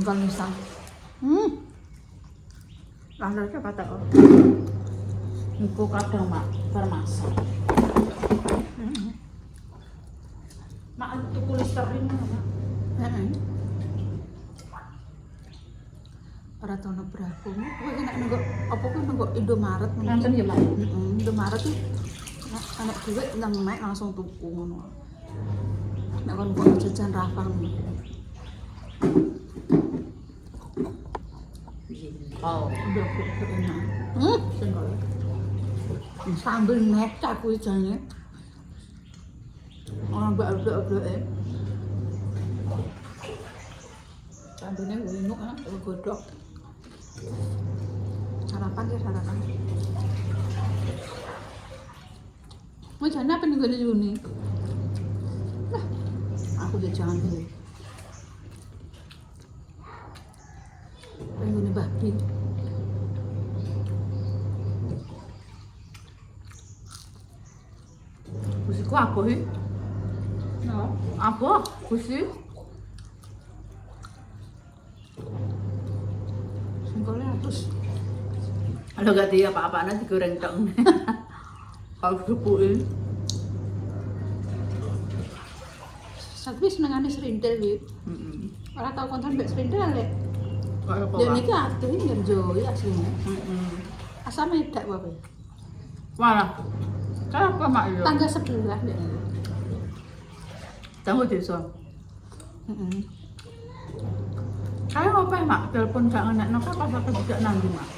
Singkong nisang. Lalu siapa tahu? Iku kadang mak bermasak. Mak tuku listerin mak. Para tahun berapa? Kowe nek nunggu apa kowe nunggu Indomaret Nonton ya mak. Indomaret tuh anak duit nang mek langsung tuku ngono. Nek kon kok jajan rafang. Oh, Udah kok enak. Singkong. Sambil necak kuwi jane. Orang blek-blek. Sambelnya winuk kan, godok. Sarapan ya sarapan. Mau jane apa nih gue Juni? Lah, aku udah jangan dulu. Pengen babi. kusiku apa sih? No. Apa? Kusi? Singkongnya terus. Ada gak dia apa-apaan digoreng tok. Kalau dipuin. Tapi senengane serintil iki. Ora tau konten mbek serintil lek. Kalau Ya niki atuh ngerjoi asline. Asame dak wae. Mana? Kenapa mak yo? Tangga sebelah ndek. Tanggo desa. Kayak apa mak? Telepon gak ngenekno kan pas aku tidak nanggung mak.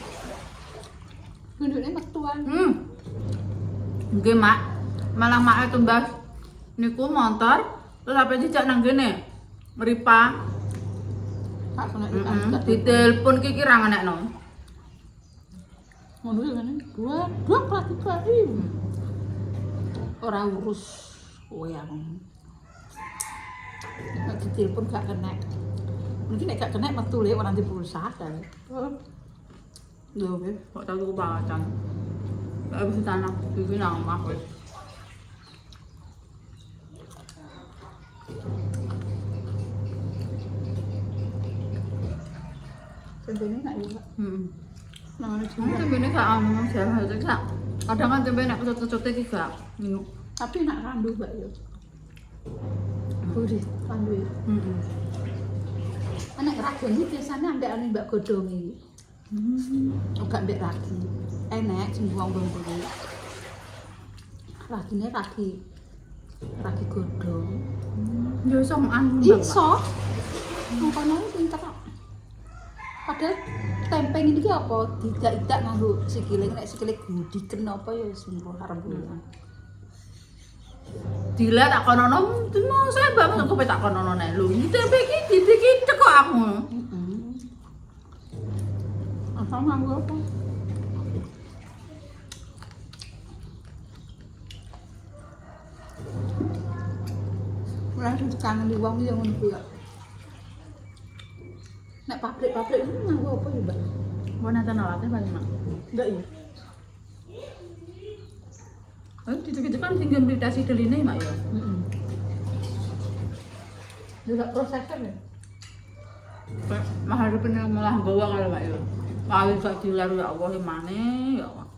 Gendone metuan. Nggih mak. Malah mak tumbas niku motor terus apa dijak nang kene. Meripa. Tak kena Ditelepon ki ra ngenekno. ngono kan. Dua kali. Ora urus kowe aku. Nek ditelepon gak kena. Mungkin nek gak kena metu le ora di pulsa ta. Yo oke. Kok tau tuku pangacan. Gak bisa tanah. Iki nang omah wis. Tembene nak juga. Nang Ini tembene gak anu jarang aja gak. Kadang kan tembene nek kecut-kecut iki gak minum. Tapi nak randu mbak yo. Gurih randu. Anak ragil ini biasanya ambek anu mbak godhong iki. Gak ambek ragi. Enak sing wong-wong kuwi. Ragine ragi godhong. Yo iso anu. Iso. Mangkono pinter kok. Padahal tempe ini ki apa? Tidak nganggo sikile, nek sikile gudiken apa ya wis arep pulang. Dila tak konono, dino saya mbak kok tak konono nek lho. Iki tempe iki didiki teko aku. Asal nganggo apa? Mulai kangen di wong yang ngono kuwi ya. Nek pabrik-pabrik ini nganggo apa ya, Mbak? Mau nonton alatnya paling mak. Enggak ya? Gitu-gitu kan tinggal meditasi deline mak ya. Juga prosesor ya? Mahal pengen malah bawa kalau mak ya. Paling gak dilar ya Allah mana ya Allah.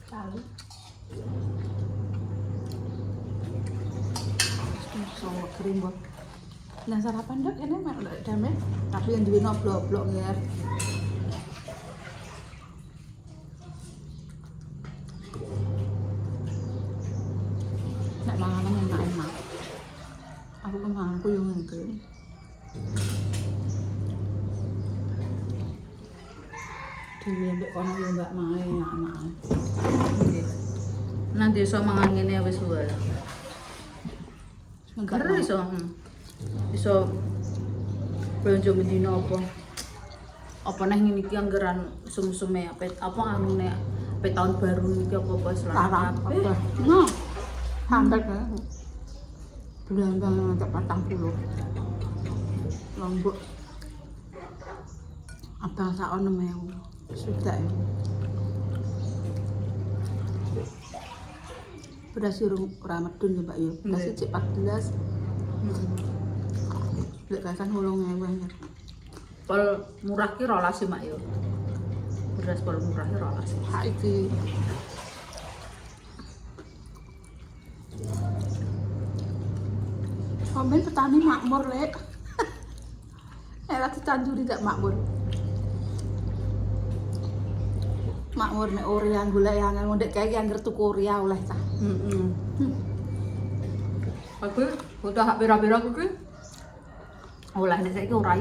Tahu. Sama kering kok. Nah sarapan dok ini mak udah damai. Tapi yang duwe blok-blok ya. Nek manganan enak-enak. Aku manganku yo ngene. Dhewe mbek kono yo mbak mae enak-enak. Nanti iso mangan ngene wis suwe. Karena Terus iso belanja bendina apa neh ngene iki anggaran sum-sume apa anu nek tahun baru iki apa larang selamat apa? Nah, hampir kan. Bulan tak 40. Lombok. Abang sak ono meu. Sudah ya. Beras urung ora medun ya, Mbak ya. Beras Nggih. cek 14. Lek kan 8.000 ya. pol murah ki 12 mak yo. Beras pol murah ki 12. Ha iki. Komen petani makmur lek. Ela ditanduri gak makmur. Makmur nek ore yang golek yang ndek kae yang ngertu Korea oleh ta. Aku udah hak pira-pira kuwi. Oleh nek saiki ora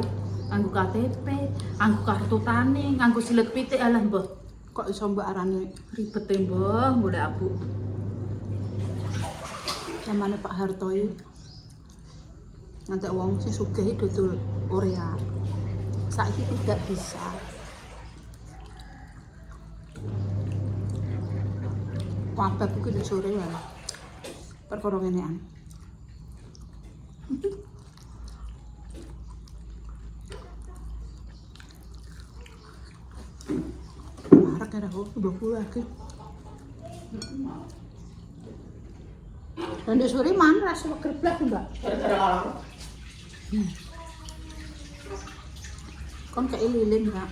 nganggo KTP, nganggo kartu tani, nganggo silet pitik alah mbah. Kok iso mbok arane Ribet e mbah, golek abu. zamane Pak Harto iki. Ngantek wong sing sugih dodol Korea. Saiki tidak bisa. Wabah buku di sore ya. Perkara ngenean. Marah kira aku udah pulang lagi. Dan di sore mana rasa gerbak mbak? Kon kayak lilin mbak.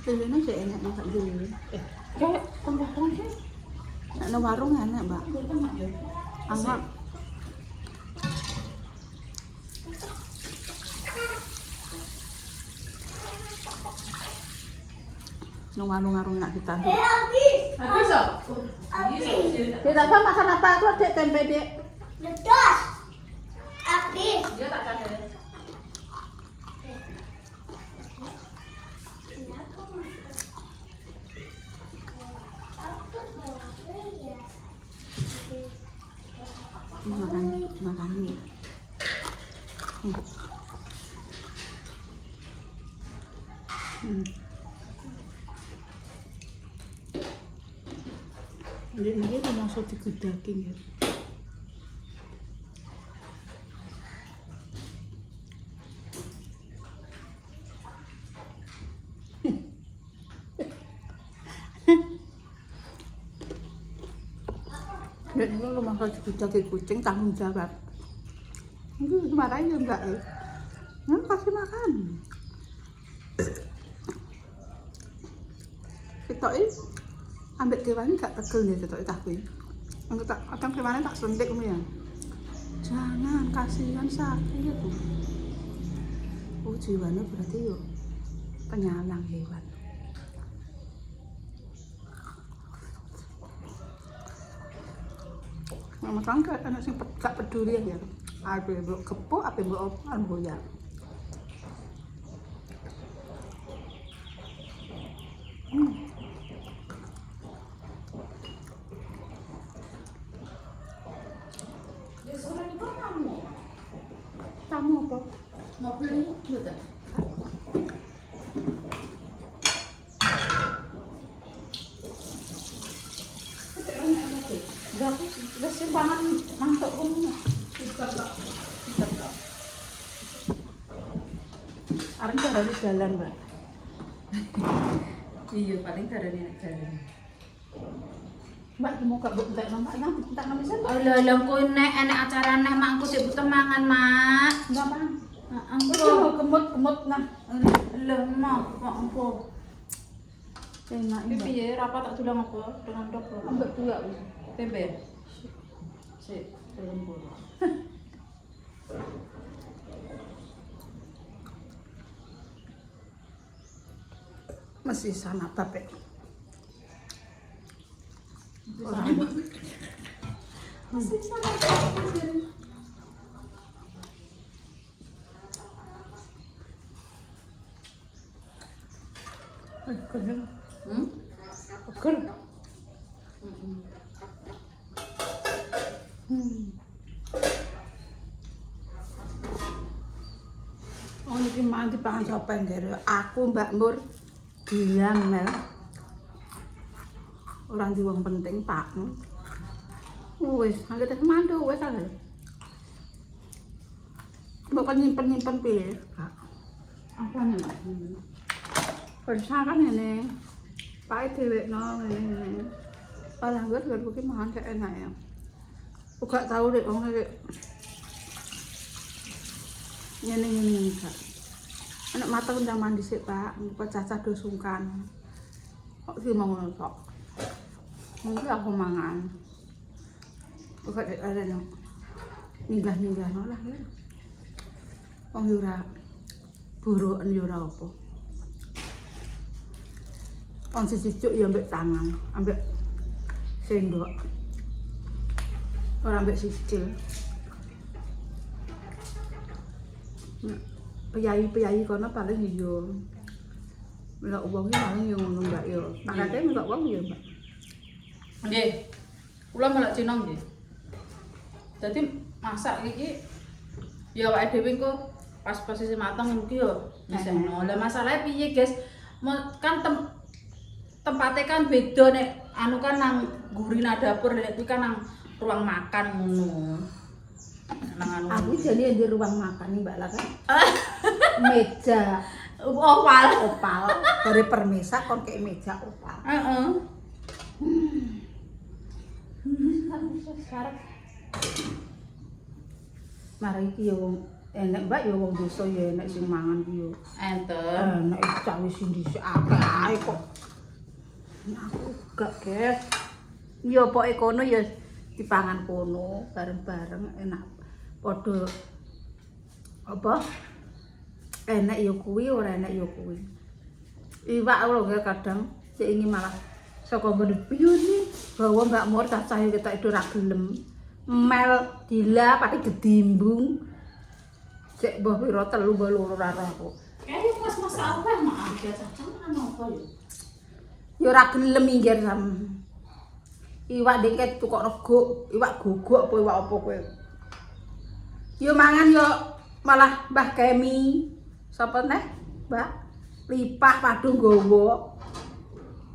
Lilinnya kayak enak masak lilin. Kayak tambah-tambah sih. Nek warung enak mbak. Angkat. Nang warung-warung nak kita. Habis oh? Kita kan makan apa aku ada tempe dek. Ledos. Habis. Dia tak ada. Makan mie. Ini dia masuk di daging ya. Ya ini kalau masuk di daging kucing tanggung jawab. Ini dimarahin ya enggak ya? Nah, kasih makan. Kita ini ambek kewan gak tegel ya kita takui. Angkat tak akan kewannya tak sentik ya. Jangan kasihan sakit. Oh jiwanya berarti yuk penyalang hewan. Mama kan anak sing gak peduli ya. Ape mbok kepuk, ape mbok opo ya. Tamu apa? Mobil ini betul. Wis simpangan mantuk ngono. Arep cara di jalan, Mbak. Iya, paling darane nek jalan. Mbak mau gak mbok entek Mbak nang entek nang pisan. Lha engko nek enek acara neh makku sik butuh mangan, Mak. Enggak apa. Engko Engko gemut-gemut nah. lho mak, kok engko. Enak Iki Mbak. piye rapat tak tulang apa dengan dok? Ambek dua wis. Tempe. Sik, telung puluh. Masih sana bapak. Masih sama bapak. Pegel. Hmm? Pegel. Oh niki mandi pangan sapa ngger. Aku Mbak Nur bilang Mel. Orang di wong penting Pak. Wis, anggere mandu wis ae. Mbok kan nyimpen-nyimpen piye, Kak? Apa nih, Mak? Persakan ini. Pak dhewekno ngene. Alah ngger kuwi mangan kek enak ya. Uga tau nek wong ngene Kak. Anak mata ndang mandi sik, Pak. Engko Caca do sungkan. Kok ki mau ngono tok. Mungkin aku mangan. Kok ada no. Minggah-minggah no lah ya. Wong yo ora buruken yo ora apa. Wong siji cuk ya ambek tangan, ambek sendok. Ora ambek sikil. Peyai kono paling yo melok wong iki paling yo ngono Mbak yo. Makane melok wong yo Mbak. Nggih. Kula melok Cina nggih. Dadi masak iki ya awake dhewe engko pas posisi mateng iki yo diseno. Lah masalahe piye, Guys? Kan tempatnya kan beda nek anu kan nang gurina dapur nek kuwi kan nang ruang makan ngono. Nang anu. Aku jadi di ruang makan nih Mbak lah kan. Meja Opal. dari permesa kon kayak meja opal. Heeh. Mari iki yo enek Mbak yo wong dosa yo enek sing mangan ki yo. Enten. Enek iki cawe sing dhisik akeh ae kok. Aku gak, Guys. Yo pokoke kono ya dipangan kono bareng-bareng enak. Padha apa? Enek yo kuwi ora enek yo kuwi. Iwak lho kadang sik ingin malah saka ngene piyune bawa Mbak Mur cacah yo ketok ora gelem. Mel dila pati gedimbung. Sik mbah pira 3 mbah 2 ora roh aku. Kayak pas masak apa maaf ya cacang ana apa yo. Ya ora gelem minggir sam. Iwak dengket tukok rego, iwak gogok apa iwak apa kowe. Yo mangan yo malah Mbah Kemi. Sapa neh? Mbak Lipah padu nggawa.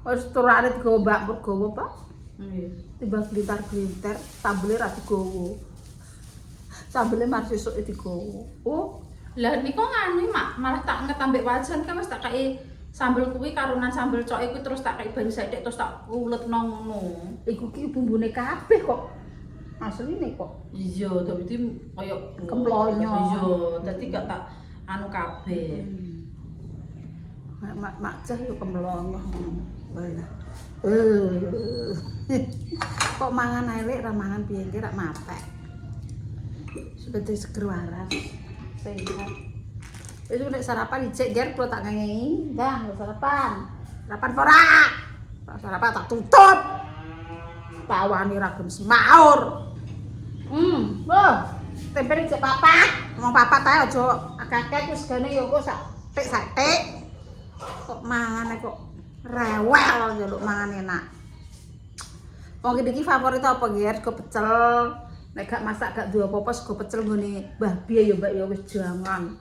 Wis turane digawa Mbak Mur gawa, Pak. Nggih. Tiba glintar-glintar, sambele ra digawa. Sambele mar sesuk digawa. Oh, Lah niku nganu malah tak ngetambek wajan kan wis tak kei sambel kuwi karunan sambel cok iku terus tak kei banyu sithik terus tak uletno ngono. iku ki bumbune kabeh kok. Asline kok. Iya, dadi koyo Kemlonyo. Iya, dadi gak tak anu kabeh. Mak cah yo kemlongo. Walah. Kok mangan elek ra mangan piye ki ra mapek. Seperti seger waras. Sehat. Itu nek sarapan dicek ger kula tak ngengei. Dah, sarapan. Sarapan ora. Sarapan tak tutup. Pawani ra gelem semaur. Loh, tempe cek papat. Wong papat ae aja akeh-akeh wis gane yo kok sak tik. Kok mangane kok rewel njaluk mangan enak. Wong iki favorit apa Ger? Sego pecel. Nek gak masak gak duwe apa-apa sego pecel nggone Mbah Biye ya Mbak ya wis jangan.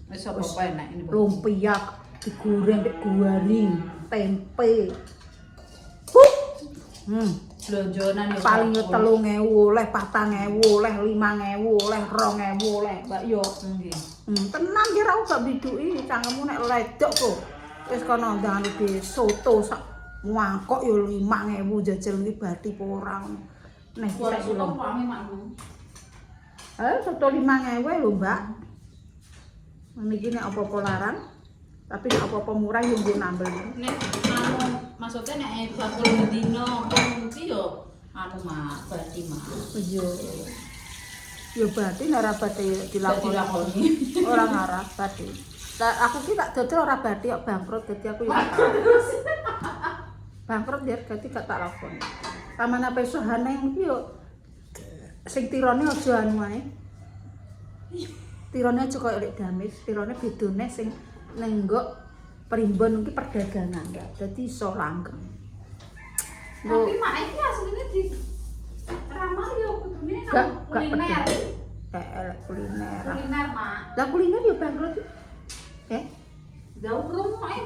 Wis apa enak ini. Lumpia digoreng mek garing, tempe. Blonjonan yo Paling yo 3.000 oleh 4.000 oleh 5.000 oleh 2.000 oleh Mbak yo. nggih. Tenang kira aku gak biduki cangkemmu nek ledok kok. Wis kono ndang iki soto sak mangkok yo 5.000 jajal iki bathi apa ora ngono. Nek Suara bisa soto rame makmu. Soto 5.000 lho, Mbak. Niki nek apa-apa larang, tapi nek apa-apa murah yo nggo nambel. Nek anu maksudnya nek bakul dino ngono iki yo anu mak berarti mak. Iya. Yo bathi nek ora bathi dilakoni. Dilakoni. Ora ngarah bathi. Lah aku ki tak dodol ora bathi kok bangkrut dadi aku yo. Bangkrut ya dadi gak tak lakoni. Taman apa usahane iki yo sing tirone aja anu ae. Tirone aja koyo lek damis, tirone bedone sing nenggok primbon iki perdagangan ya. Dadi iso langgeng. Tapi mak iki asline di ramal yo kudune Gak kuliner. kuliner. Kuliner mak. Lah kuliner yo bangkrut. Jauh krungu ae.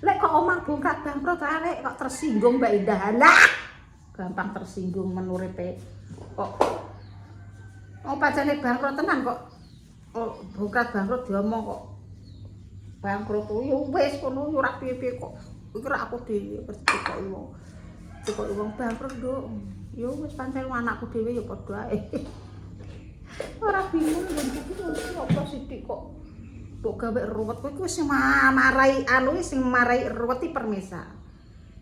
Lek kok omah bongkar bangkrut arek kok tersinggung Mbak Indah. Lah, gampang tersinggung menuripe. Kok pacane bangkrut tenan kok. Oh, bongkar bangkrut diomong kok. Bangkrut yo wis kono yo ora piye-piye kok. Iki ra aku dhewe percaya kok wong. Kok wong bangkrut nduk. Yo wis pancen anakku dhewe yo padha ae. Ora bingung nggon iki apa sithik kok mbok gawe ruwet kowe sing marai anu sing marai ruwet iki permesa.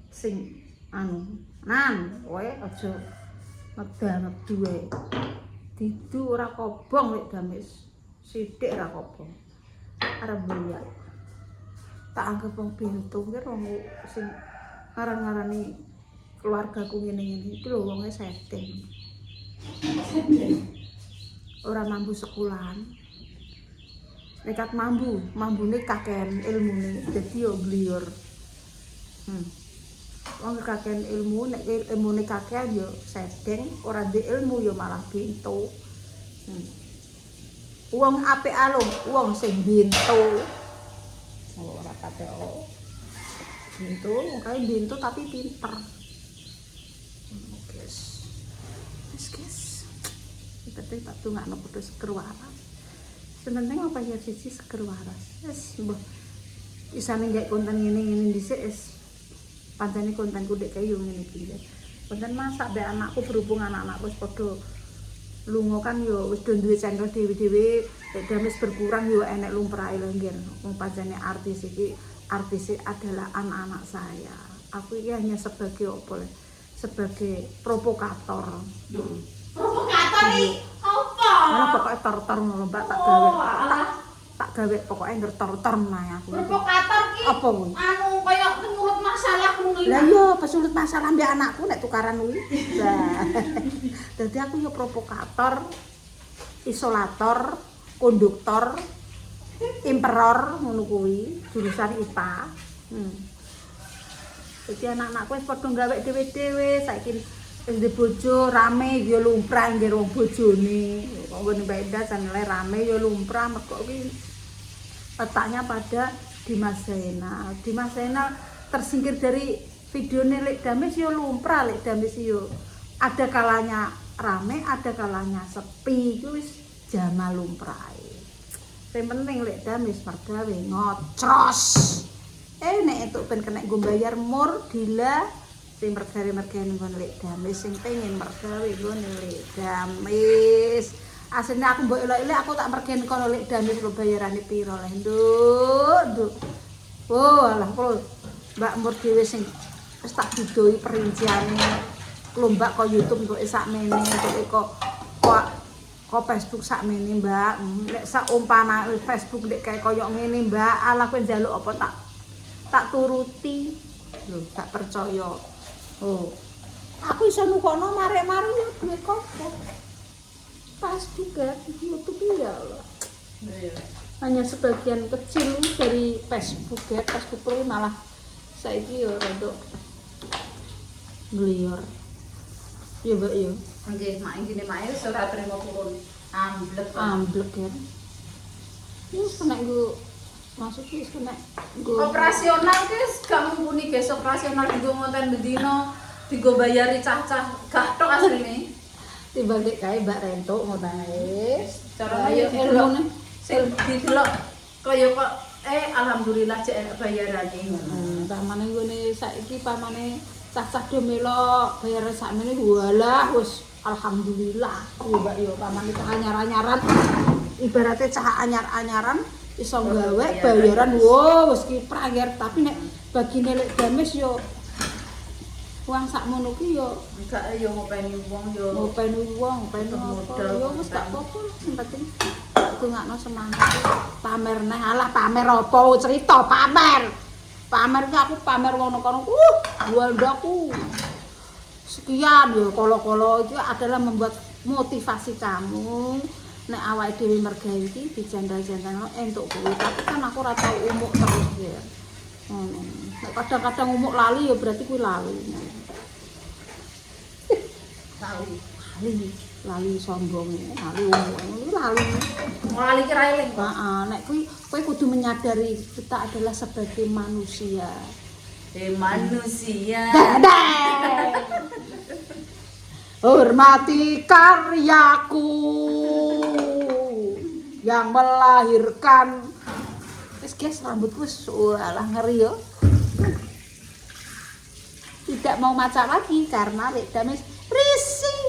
Sing anu, nan kowe aja ngedang-edu wae. Didu ora kobong lek Damis. Sithik ora kobong. Arep mbayar. Tak anggap wong pintu ki wong sing ngaran-ngarani keluargaku ngene-ngene iki lho wonge setting. Ora mampu sekolahan. Nekat mambune kakean ilmune dadi yo gliyur. Wong kakean ilmu nek ilmune kakean yo setting, ora ndek ilmu yo malah pintu. Wong apik alung, wong sing bintu. Ora kate bintu, kae bintu tapi pinter. Guys. Tapi tak tungakno putus seger waras. Sementing apa ya siji seger waras. Wis mbah isane gak konten ngene-ngene dhisik wis pancene kontenku dek kaya ngene iki. Konten masak mbek anakku berhubung anak-anakku wis padha lunga kan yo wis do duwe channel dhewe-dhewe, nek Damis berkurang yo enek lumrahe lho nggih. Wong pancene artis adalah anak-anak saya. Aku iki hanya sebagai apa le? Sebagai provokator. Provokator iki apa? Ana pokoke tor-tor ngono Mbak tak gawe pokoke ngertor-tor nae aku. Provokator ki Apa kuwi? anu kaya penyulut masalah ngono Lah iya pesulut masalah mbek anakku nek tukaran kuwi. Lah. Dadi aku yo provokator, isolator, konduktor, imperor ngono kuwi, jurusan IPA. Jadi anak-anakku wis padha gawe dhewe-dhewe, saiki wis ndek bojo rame ya lumrah nggih wong bojone. Kok ngene Mbak Indah channel rame ya lumrah mergo iki letaknya pada Dimas Zainal. Dimas Zainal tersingkir dari videone Lek Damis ya lumrah, Lek Damis yo ada kalanya rame, ada kalanya sepi. Iku wis jama lumrahe. Sing penting Lek Damis mergawe ngocros. Nek entuk ben kena nggo bayar mur dila sing mergawe-mergawe nggon Lek Damis sing pengen mergawe nggon Lek Damis. Asline aku mbok elok-elok aku tak mergawe kono Lek Damis lho bayarane piro leh nduk. Oh alah kok Mbak Mur dhewe sing wis tak didoi perinciane lombak kok YouTube untuk sakmene untuk kok Facebook sakmene Mbak. Nek sak umpama Facebook nek kaya koyo ngene Mbak, alah kowe njaluk apa tak turuti. Lho, tak percaya. Oh. Aku iso nukono marek-marek yo duwe kopo. Facebook ya, YouTube ya lho. Hanya sebagian kecil dari Facebook ya, Facebook Pro malah saiki yo rada ngliyor. Yo Mbak yo. Nggih, mak intine mak wis ora trimo purun. Amblek ya. Wis kena nggo masuk wis kena nggo Operasional ki gak mumpuni guys, operasional digo ngonten bendino, digo bayari cah-cah gak tok asline. timbang nek kae Mbak Rento ngono ae. Cara Ayo yo ilmune sing didelok kaya kok alhamdulillah jek enak bayarane ngono. Pamane ngene saiki pamane cah-cah do melok bayar sakmene walah wis alhamdulillah. Yo Mbak yo pamane cah anyar-anyaran ibaratnya cah anyar-anyaran iso gawe bayaran wo wis kiprah ngger tapi nek bagine Lek Damis yo uang sakmono ki yo Gak yo ngopeni wong yo. ngopeni wong, ngopeni modal yo wis gak apa-apa sing penting dongakno semangat pamer neh alah pamer apa cerita pamer ki aku pamer kono-kono wandaku sekian yo kolo-kolo itu adalah membuat motivasi kamu nek awake dhewe mergawe iki dijandal-jandal entuk kuwi tapi kan aku ora tau umuk terus ya nek kadang-kadang umuk lali ya berarti kuwi lali lali sombong lali umuk lali Lali ki ra eling. heeh nek kowe kudu menyadari kita adalah sebagai manusia Manusia. Hormati karyaku yang melahirkan. Wis guys, rambutku wis walah ngeri yo. Tidak mau maca lagi karena Lek Damis risih.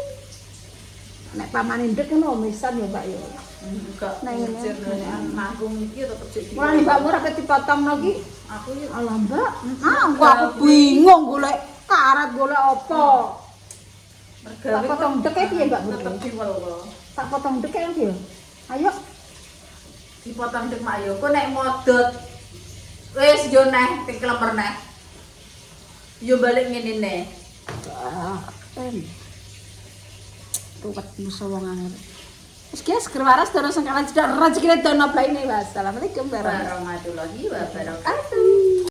Nek pamane ndek ngono misan yo Mbak yo. Enggak. Nah, ini. Nanggung iki tetep jadi. Wah, mbakmu ora dipotong lagi. Aku iki Alah, Mbak. Aku bingung golek karet golek apa. mergawe Tak potong dek ya, piye, Mbak? Tetep diwal kok. Tak potong dek ya, Mbak. Ayo. Dipotong dek mak yo. Kok nek modot wis yo neh ting klemer neh. Yo balik ngene neh. Tuwet musuh wong angel. Wis guys, kerwaras terus sengkalan cedak rezekine dono blaine. Wassalamualaikum warahmatullahi Warahmatullahi wabarakatuh. wabarakatuh.